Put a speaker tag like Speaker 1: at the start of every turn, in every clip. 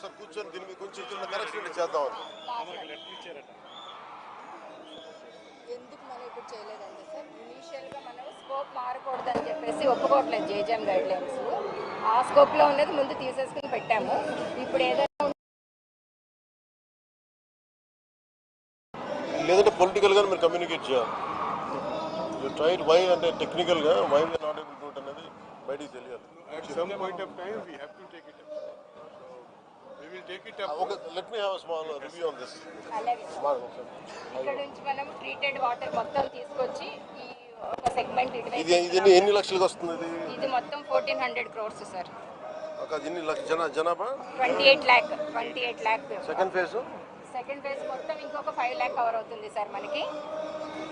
Speaker 1: ఒకసారి కూర్చొని దీని మీద కొంచెం చిన్న కరెక్షన్ చేద్దామని.
Speaker 2: ఎందుకు మనం ఇప్పుడు చేయలేదంటే సార్, ఇనీషియల్గా మనం స్కోప్ మారకూడదని చెప్పేసి ఒప్పుకోవట్లేదు జేజీఎం గైడ్ లైన్స్. ఆ స్కోప్లో ఉన్నది ముందు తీసేసుకుని పెట్టాము. ఇప్పుడు ఏదైనా
Speaker 1: లేదంటే పొలిటికల్గా మీరు కమ్యూనికేట్ చేయాలి. యూ ట్రై వై అంటే టెక్నికల్గా why we are not able to it అనేది బయటికి తెలియాలి.
Speaker 3: At some point of time, we have to take it up. So, we will take it up.
Speaker 1: Okay, let me have a small review on this.
Speaker 2: అలాగే ఇక్కడ నుంచి మనం treated water మొత్తం తీసుకొచ్చి ఈ ఒక సెగ్మెంట్
Speaker 1: ఇది ఎన్ని లక్షలకు వస్తుంది?
Speaker 2: ఇది మొత్తం 1400 crores సార్.
Speaker 1: ఎన్ని లక్ష జనాభా?
Speaker 2: 28 lakh.
Speaker 1: సెకండ్ ఫేజ్
Speaker 2: మొత్తం ఇంకొక 5 lakh కవర్ అవుతుంది సార్ మనకి.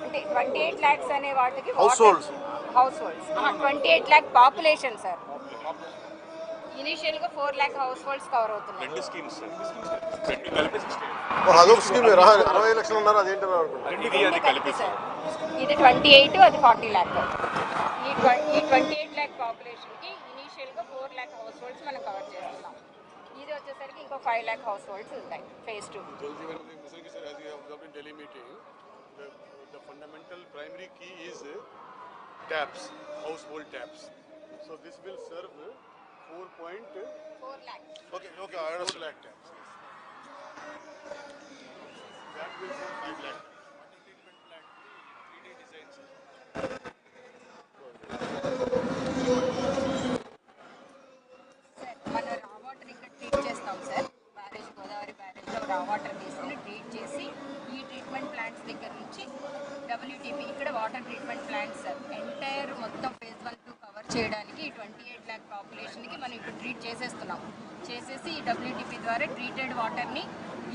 Speaker 2: అంటే 28 lakhs అనే వాటికి
Speaker 1: house holds
Speaker 2: 28 lakh population sir. ఇనిషియల్గా 4 lakh హౌస్ హోల్డ్స్ కవర్ అవుతున్నాయి.
Speaker 4: రెండు స్కీమ్స్ రెండు కలిపి
Speaker 1: అదొక స్కీమ్ 60 లక్షలు ఉన్నారు. అదేంటో
Speaker 4: అది కలిపి
Speaker 2: సార్. ఇది 28, అది 40 lakh. ఈ 28 lakh పాపులేషన్కి ఇనిషియల్గా 4 lakh హౌస్ హోల్డ్స్ మనం కవర్ చేస్తున్నాం. ఇది వచ్చేసరికి ఇంకో 5 lakh హౌస్ హోల్డ్స్ ఉంటాయి phase 2.
Speaker 3: The fundamental primary key is taps, household taps. So this will serve 4
Speaker 2: lakh.
Speaker 1: Okay, I understand.
Speaker 3: 4 lakh taps. That will serve 5 lakh. Water treatment plant 3D designs.
Speaker 2: మనం రా water ఇక్కడ treat చేస్తాం sir. Barrage Godavari బ్యారేజ్లో రా water తీసుకుని treat చేసి ఈ treatment plants దగ్గర నుంచి WTP ఇక్కడ water treatment plants sir entire మొత్తం ఫేజ్ 1, 2 కవర్ చేయడానికి 28 lakh పాపులేషన్కి మనం ఇప్పుడు ట్రీట్ చేసేస్తున్నాం. చేసేసి ఈ WTP ద్వారా ట్రీటెడ్ వాటర్ని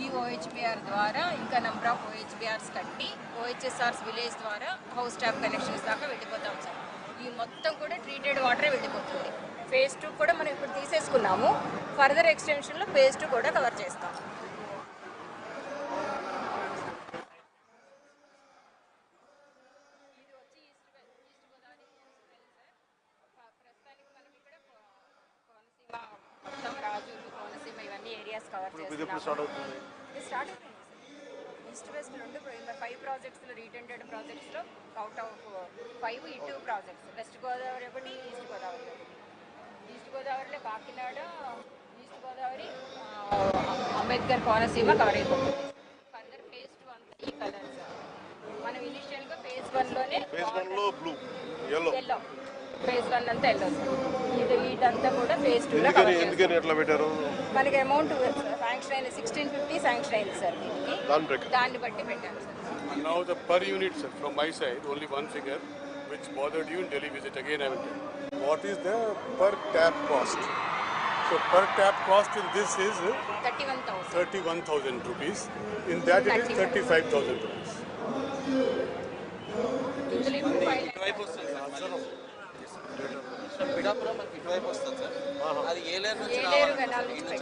Speaker 2: ఈ OHBR ద్వారా ఇంకా నెంబర్ ఆఫ్ OHBRs కట్టి OHSRs విలేజ్ ద్వారా హౌస్ ట్యాప్ కనెక్షన్స్ దాకా వెళ్ళిపోతాం సార్. ఈ మొత్తం కూడా ట్రీటెడ్ వాటరే వెళ్ళిపోతుంది. ఫేజ్ 2 కూడా మనం ఇప్పుడు తీసేసుకున్నాము. ఫర్దర్ ఎక్స్టెన్షన్లో ఫేజ్ 2 కూడా కవర్ చేస్తాం. ఇది వచ్చి ఈస్ట్ గోదావరి ప్రస్తుతానికి మనం ఇక్కడ కోనసీమ మొత్తం రాజులు కోనసీమ ఇవన్నీ ఏరియాస్ కవర్ చేస్తున్నాం. స్టార్ట్ అవుతుంది సార్. ఈస్ట్ వెస్ట్ 5 ప్రాజెక్ట్స్లో రీటెండెడ్ ప్రాజెక్ట్స్లో అవుట్ ఆఫ్ 5 ఈ 2 ప్రాజెక్ట్స్. వెస్ట్ గోదావరి ఒకటి, ఈస్ట్ గోదావరి ఒకటి. ఈస్ట్ గోదావరిలో కాకినాడ, ఈస్ట్ గోదావరి, అంబేద్కర్ కోనసీమ కవర్ అయిపోతుంది. ఫర్దర్ ఫేజ్ 2 అంతా ఈ కలర్స్. మనం ఇనిషియల్గా ఫేజ్ 1లోనే
Speaker 1: బ్లూ ఎల్లో
Speaker 2: ఫేజ్ 1 అంతా ఎల్లో సార్. ఇదంతా కూడా ఫేజ్ 2లో కవర్ చేస్తాం.
Speaker 1: ఎట్లా పెట్టారు?
Speaker 2: మనకి అమౌంట్ శాంక్షన్ అయింది 1650 శాంక్షన్ అయింది సార్. దీనికి దాన్ని బట్టి పెట్టాను sir.
Speaker 3: Now the per unit, sir, from my side, only one figure which bothered you in Delhi visit. Again, I will tell you. What is the per tap cost? So per tap cost in this is 31,000 rupees. In that it is 35,000 rupees.
Speaker 5: ఇటువైపు వస్తుంది sir. Pithapuram మనకి ఇటువైపు వస్తుంది sir. అది ఏలేరు నుంచి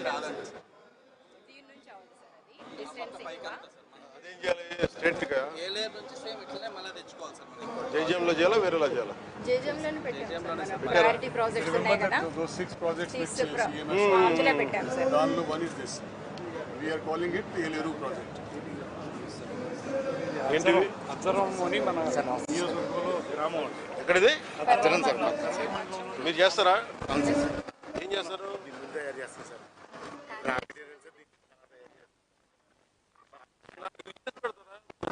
Speaker 5: రాదండి sir.
Speaker 2: దీని నుంచి అవుతుంది సార్. అది డిస్టెన్స్
Speaker 5: పైకి అంతా సార్.
Speaker 1: అదేం చేయాలి? స్ట్రైట్గా
Speaker 5: ఏలేరు నుంచి సేమ్ ఇట్లనే మళ్ళీ తెచ్చుకోవాలి సార్. మనకి
Speaker 1: జేజీఎంలో చేయాలా వేరేలా చేయాలా?
Speaker 2: జేజీఎంలోనే పెట్టాం సార్. ప్రయారిటీ ప్రాజెక్ట్స్ ఉన్నాయి కదా,
Speaker 3: Those 6 projects which
Speaker 2: అందులో పెట్టాం సార్.
Speaker 3: దానిలో one is this. We are calling it Eleru project.
Speaker 1: ఏంటిది?
Speaker 4: అజ్జరంలోని మన నియోజకవర్గంలో గ్రామం
Speaker 1: ఎక్కడిది? మీరు చేస్తారా? ఏం చేస్తారు?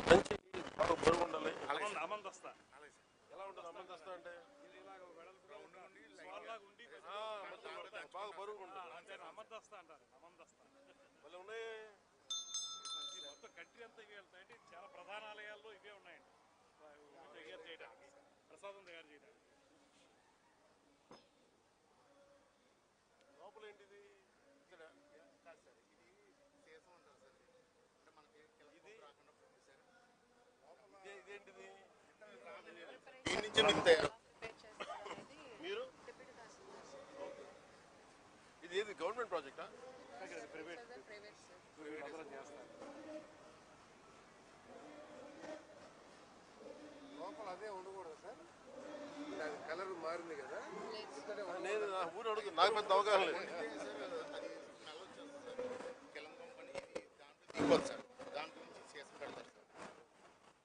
Speaker 1: మంచి బాగా బరువు ఉండాలి.
Speaker 4: అమందస్తా
Speaker 1: ఎలా ఉంటుంది అమందస్తా అంటే? బాగా బరువు ఉంటుంది.
Speaker 4: అమందస్తా అంటారు. అమందస్తా
Speaker 1: మళ్ళీ ఉన్నాయి.
Speaker 4: మొత్తం కంట్రీ అంతా ఇవే వెళ్తాయంటే చాలా ప్రధాన ఆలయాల్లో ఇవే ఉన్నాయండి తయారు చేయడానికి, ప్రసాదం తయారు చేయడానికి.
Speaker 1: లోపల ఏంటిది? ఇదేంటిది? దీని నుంచి మీకు తయారు మీరు ఇది ఏది గవర్నమెంట్ ప్రాజెక్టా?
Speaker 4: ప్రైవేట్
Speaker 3: లోపల అదే ఉండకూడదు సార్. కలర్ మారింది కదా.
Speaker 1: నేను ఊరు అడుగు, నాకు పెద్ద అవగాహన లేదు.
Speaker 6: తీసుకోవాలి సార్, దాని గురించి చేసి పెడతారు సార్,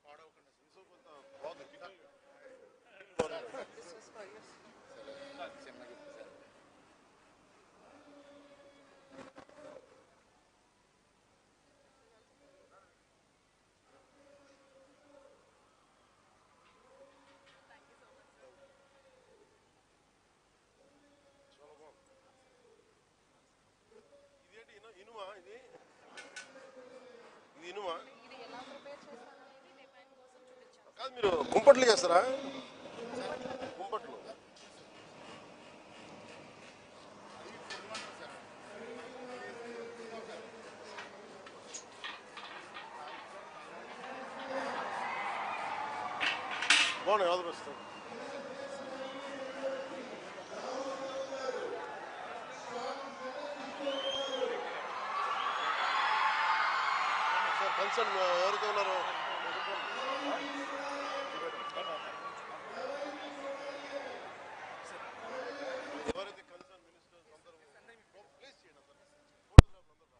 Speaker 6: పాడవకుండా చిన్నగా సార్.
Speaker 1: ఇదేంటి ఇనుమా ఇది ఇనుమా కాదు, మీరు కుంపట్లు చేస్తారా? కుంపట్లు బాగున్నాయి, all the best. Sir concern ఎవరైతే ఉన్నారో ఎవరైతే కన్సర్న్ మినిస్టర్స్ అందరూ ప్లేస్ చేయండి, ఫోటోగ్రాఫ్లు అందరూ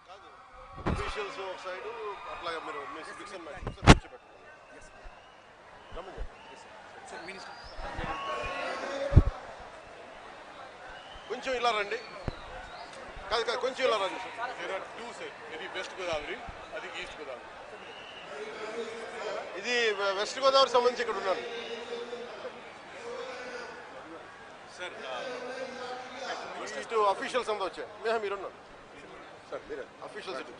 Speaker 1: కాదు, అఫీషియల్స్ ఒక సైడు అట్లాగా మీరు మీ సిక్షన్ కూర్చోబెట్టండి. కొంచెం ఇలా రండి, కాదు కాదు కొంచెం ఇలా రండి sir.
Speaker 3: There are two sides, ఇది వెస్ట్ గోదావరి, అది ఈస్ట్ గోదావరి.
Speaker 1: ఇది వెస్ట్ గోదావరి సంబంధించి ఇక్కడ ఉన్నాను
Speaker 3: సార్
Speaker 1: ఇటు అఫీషియల్స్ అంతా వచ్చాయి. మీరున్నారు సార్, మీరే అఫీషియల్స్ ఇటు